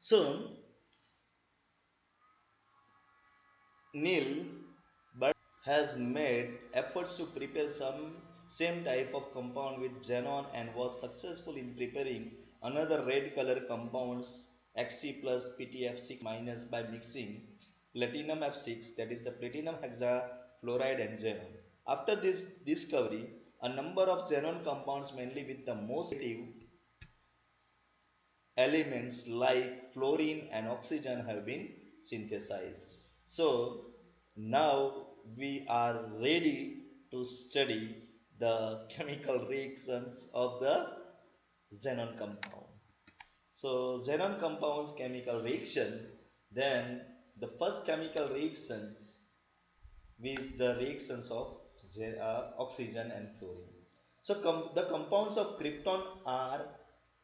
So Neil has made efforts to prepare some same type of compound with xenon and was successful in preparing another red color compounds Xc plus PtF6 minus by mixing platinum F6, that is the platinum hexafluoride and xenon. After this discovery, a number of xenon compounds mainly with the most active elements like fluorine and oxygen have been synthesized. So now we are ready to study the chemical reactions of the xenon compound. So xenon compounds chemical reaction, then the first chemical reactions with the reactions of oxygen and fluorine. So the compounds of krypton are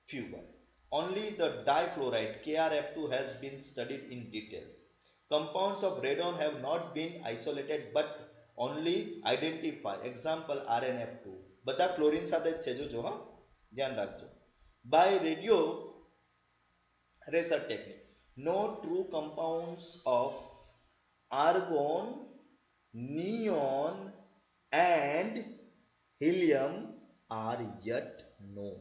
fewer. Only the difluoride KrF2 has been studied in detail. Compounds of radon have not been isolated but only identified. Example RnF2. બધા fluorine સાથે જ છે જોજો હા, ધ્યાન રાખજો. By radio Racer technique. No true compounds of argon, neon, and helium are yet known.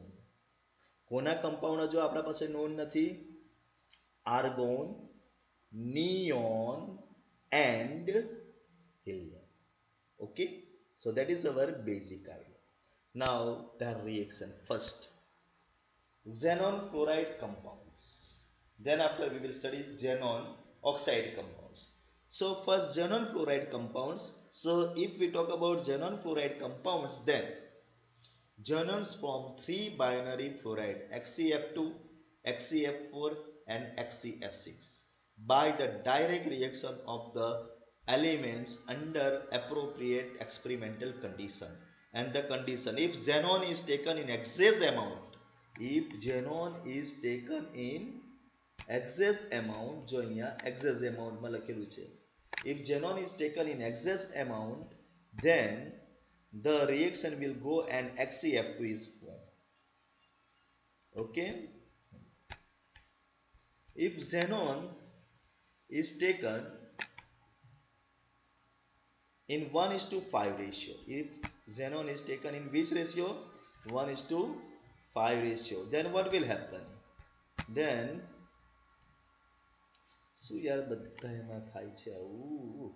કોના compound હજુ આપણા પાસે નોન નથી? Argon, neon, and helium. Okay, so that is our basic idea. Now the reaction first, xenon fluoride compounds, then after we will study xenon oxide compounds. So first xenon fluoride compounds. So if we talk about xenon fluoride compounds, then xenons form three binary fluoride XeF2, XeF4 and XeF6 by the direct reaction of the elements under appropriate experimental condition. And the condition, if xenon is taken in excess amount, if xenon is taken in excess amount, જો અહીંયા excess amount માં લખેલું છે, if xenon is taken in excess amount, then the reaction will go and XeF2 is formed. Okay, if xenon is taken in 1:5 ratio, if xenon is taken in which ratio? 1:5 ratio, then what will happen? Then શું યાર બધા એમાં થાય છે આવું?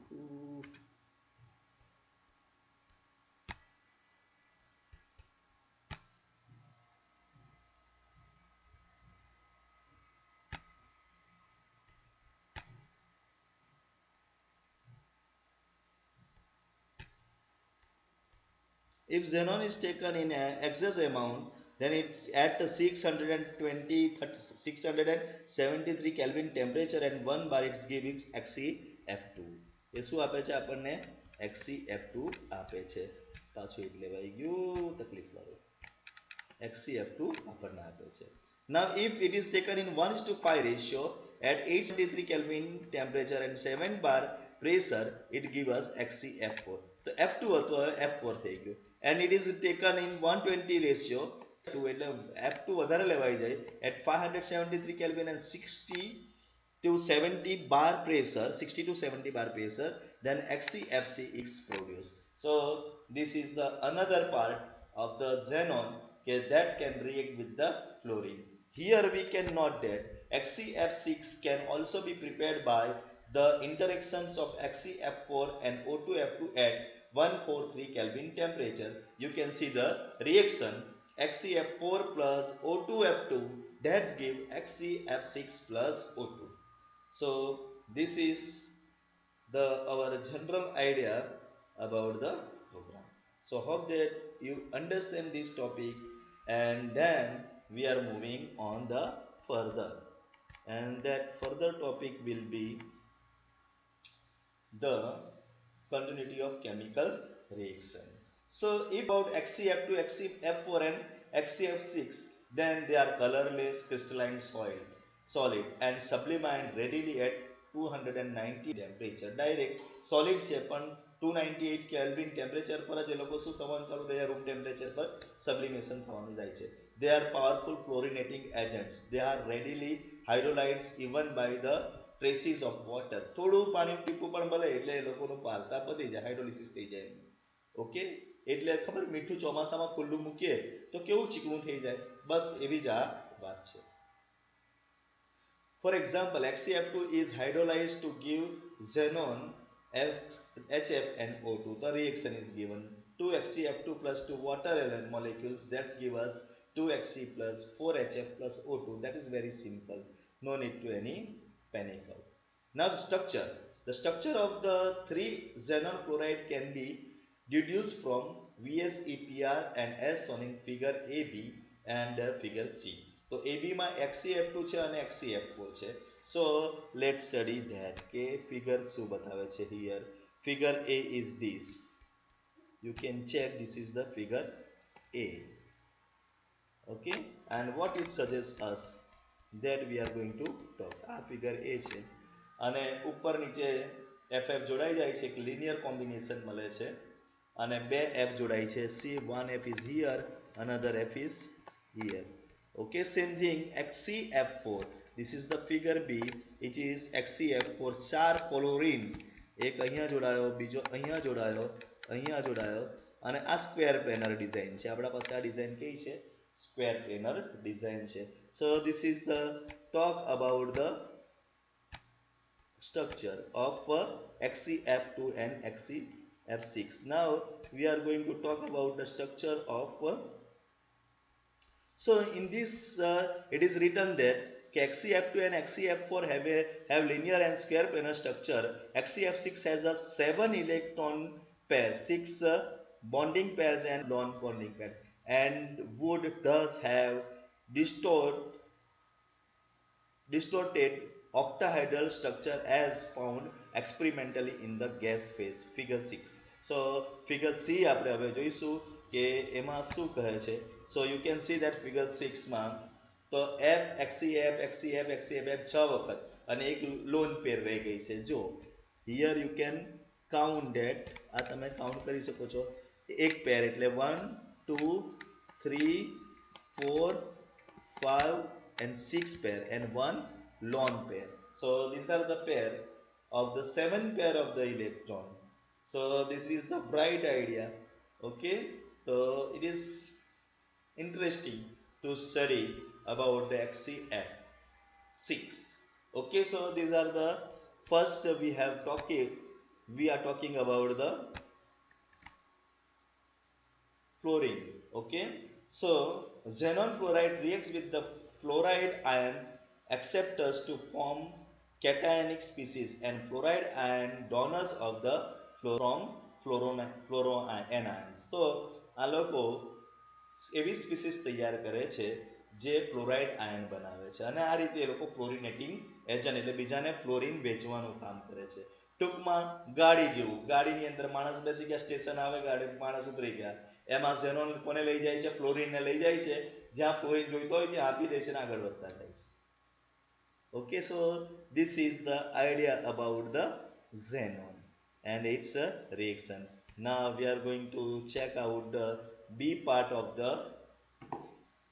If xenon is taken in excess amount, then it at 673 Kelvin temperature and 1 bar it gives XeF2. એ શું આપે છે આપણને? XeF2 આપે છે. પાછું એક લેવાઈ ગયું, તકલીફ વાળું. XeF2 આપણને આપે છે. Now if it is taken in 1:5 ratio at 873 Kelvin temperature and 7 bar pressure, it gives us XeF4. તો F2 હતો, F4 થઈ ગયું. And it is taken in 120 ratio, એટલે F2 વધારે લેવાઈ જાય at 573 Kelvin and 60 to 70 bar pressure, 60 to 70 bar pressure, then XeFC is produced. So this is the another part of the xenon that can react with the fluorine. Here we can note that XeF6 can also be prepared by the interactions of XeF4 and O2F2 at 143 Kelvin temperature. You can see the reaction XeF4 plus O2F2 that give XeF6 plus O2. So this is the our general idea about the program. So hope that you understand this topic, and then we are moving on the further, and that further topic will be the continuity of chemical reaction. So if about XeF2, XeF4 and XeF6, then they are colorless crystalline solid and sublimate readily at 290 temperature. Direct solid છે પણ 298 kelvin temperature પર જ એ લોકો શું થવાનું ચાલુ થાય room temperature પર સબ્લિમેશન થવાનું જાય છે. They are powerful fluorinating agents. They are readily hydrolyzed even by the traces of water. થોડું પાણીનું ટીપું પણ મળે એટલે એ લોકોનું પારતા પતી જાય, હાઇડ્રોલિસિસ થઈ જાય. ઓકે, એટલે ખબર મીઠું ચોમાસામાં ખુલ્લું મૂકીએ તો કેવું ચીકણું થઈ જાય, બસ એવી જ આ વાત છે. For example, HCF2 is hydrolyzed to give xenon HFNO2. The reaction is given 2HCF2 plus 2 water element molecules that give us 2Hc plus 4HF plus O2. That is very simple. No need to any panic out. Now the structure. The structure of the 3 xenon fluoride can be deduced from VSEPR and S shown in figure AB and figure C. તો AB માં HCF2 છે અને HCF4 છે. So let's study that. કે figure શું બતાવે છે here. Figure A is this. You can check, this is the figure A. Okay, and what it suggests us that we are going to talk. આ figure A છે અને ઉપર નીચે FF જોડાઈ જાય છે, એક linear combination મળે છે અને બે F જોડાઈ છે. See, one F is here, another F is here. Okay, same thing HCF4. This is the figure B, which is HCF4. 4 fluorine, એક અહીંયા જોડાયો, બીજો અહીંયા જોડાયો, અહીંયા જોડાયો અને આ સ્ક્વેર પ્લેનર ડિઝાઇન છે. આપણા પાસે આ ડિઝાઇન કઈ છે? સ્ક્વેર પ્લેનર ડિઝાઇન છે. So this is the talk about the structure of HCF2 and HCF6. Now we are going to talk about the structure of so in this it is written that HCF2 and HCF4 have linear and square planar structure. HCF6 has a 7 electron pairs, 6 bonding pairs and non-bonding pairs, and would thus have distorted octahedral structure as found experimentally in the gas phase. Figure 6. So figure C આપણે હવે જોઈશું કે એમાં શું કહે છે. So you can see that figure 6 માં તો F HCF HCF HCF એમ 6 વખત અને એક લોન પેર રહી ગઈ છે. જો here you can count that, આ તમે કાઉન્ટ કરી શકો છો. એક પેર એટલે 1 2 3 4 5 and 6 pair and one lone pair. So these are the pair of the 7 pair of the electron. So this is the bright idea. Okay, so it is interesting to study about the HCF6. Okay, so these are the first we are talking about the fluorine. Okay, so xenon fluoride reacts with the fluoride ion acceptors to form cationic species and fluoride ion donors of the fluoroanions. So આ લોકો એવી species તૈયાર કરે છે જે fluoride ion બનાવે છે અને આ રીતે એ લોકો ફ્લોરિનેટિંગ એજન્ટ એટલે બીજાને ફ્લોરિન વેચવાનું કામ કરે છે. ટૂંકમાં ગાડી જેવું, ગાડીની અંદર માણસ બેસી ગયા, સ્ટેશન આવે, ગાડી માણસ ઉતરી ગયા, એમાં ઝેનોન કોને લઈ જાય છે? ફ્લોરિનને લઈ જાય છે. જ્યાં ફ્લોરિન જોઈતો હોય ત્યાં આપી દે છે અને આગળ વધતા જાય છે. Okay, so this is the idea about the xenon and its reaction. Now we are going to check out the B part of the.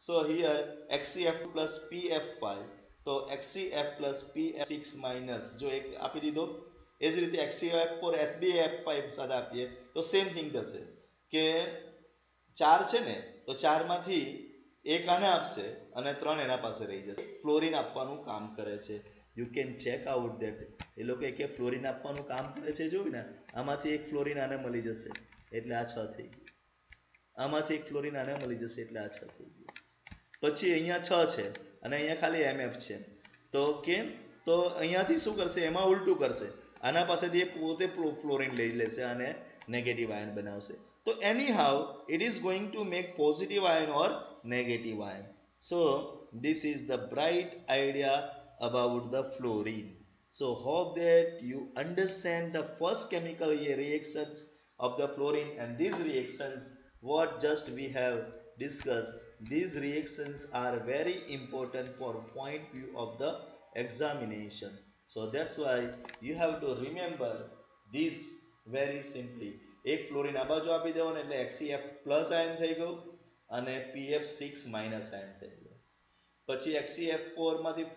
So here HCF plus PF5, તો HCF plus PF6 minus જો એક આપી દીધો, એ જ રીતે HCF4 SbF5 સાથે આપીએ તો સેમ થિંગ થશે કે 4 છે ને તો 4 માંથી એક આને આપશે અને 3 એના પાસે રહી જશે. ફ્લોરિન આપવાનું કામ કરે છે. You can check out that એ લોકો કે ફ્લોરિન આપવાનું કામ કરે છે. જોયું ને, આમાંથી એક ફ્લોરિન આને મળી જશે એટલે આ 6 થઈ ગયું, આમાંથી એક ફ્લોરિન આને મળી જશે એટલે આ 6 થઈ ગયું. પછી અહીંયા 6 છે અને અહીંયા ખાલી MF છે તો કેમ? તો અહીંયાથી શું કરશે? એમાં ઉલટું કરશે, આના પાસેથી એ પોતે ફ્લોરિન લઈ લેશે અને નેગેટિવ આયન બનાવશે. તો anyhow it is going to make positive ion or negative ion. So this is the bright idea about the fluorine. So hope that you understand the first chemical reactions of the fluorine, and these reactions what just we have discussed, these reactions are very important for point view of the examination. So that's why you have to remember these very simply એક fluorine આ બાજુ આપી દેવાનો એટલે HCF plus ion થઈ ગયું અને PF6 minus ion થઈ ગયું. પછી HCF4 માંથી